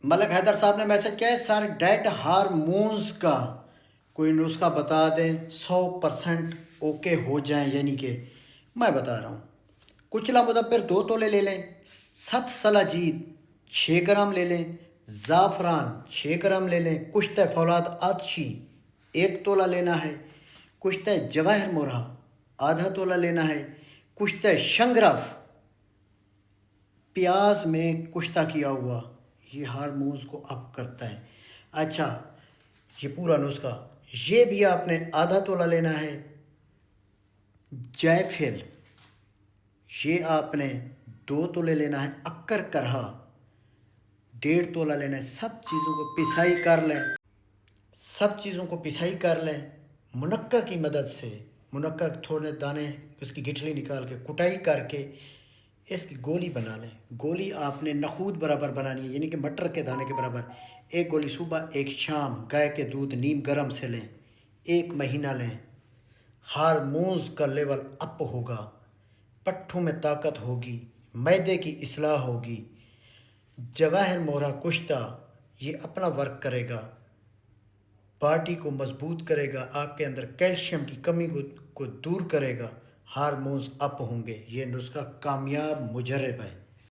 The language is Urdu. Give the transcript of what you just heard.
ملک حیدر صاحب نے میسج کیا ہے، سر ڈیٹ ہارمونز کا کوئی نسخہ بتا دیں 100% اوکے ہو جائیں، یعنی کہ میں بتا رہا ہوں، کچلا مدبر 2 تولے لے لیں، 7 سلاجید 6 گرام لے لیں، زعفران 6 گرام لے لیں، کشتہ فولاد آتشی 1 تولہ لینا ہے، کشتہ جواہر مرہ آدھا تولہ لینا ہے، کشتہ شنگرف پیاز میں کشتہ کیا ہوا، یہ ہارمونز کو اپ کرتا ہے۔ اچھا، یہ پورا نسخہ یہ بھی آپ نے آدھا تولہ لینا ہے، جائفل یہ آپ نے 2 تولے لینا ہے، اکر کرہا 1.5 تولہ لینا ہے۔ سب چیزوں کو پسائی کر لیں، سب چیزوں کو پسائی کر لیں منقع کی مدد سے، منقع تھوڑے دانے اس کی گٹھلی نکال کے کٹائی کر کے اس کی گولی بنا لیں۔ گولی آپ نے نخود برابر بنانی ہے، یعنی کہ مٹر کے دانے کے برابر۔ 1 گولی صبح 1 شام، گائے کے دودھ نیم گرم سے لیں، 1 مہینہ لیں، ہارمونز کا لیول اپ ہوگا، پٹھوں میں طاقت ہوگی، معدے کی اصلاح ہوگی۔ جواہر مورا کشتہ یہ اپنا ورک کرے گا، باڈی کو مضبوط کرے گا، آپ کے اندر کیلشیم کی کمی کو دور کرے گا، ہارمونز اپ ہوں گے۔ یہ نسخہ کامیاب مجرب ہے۔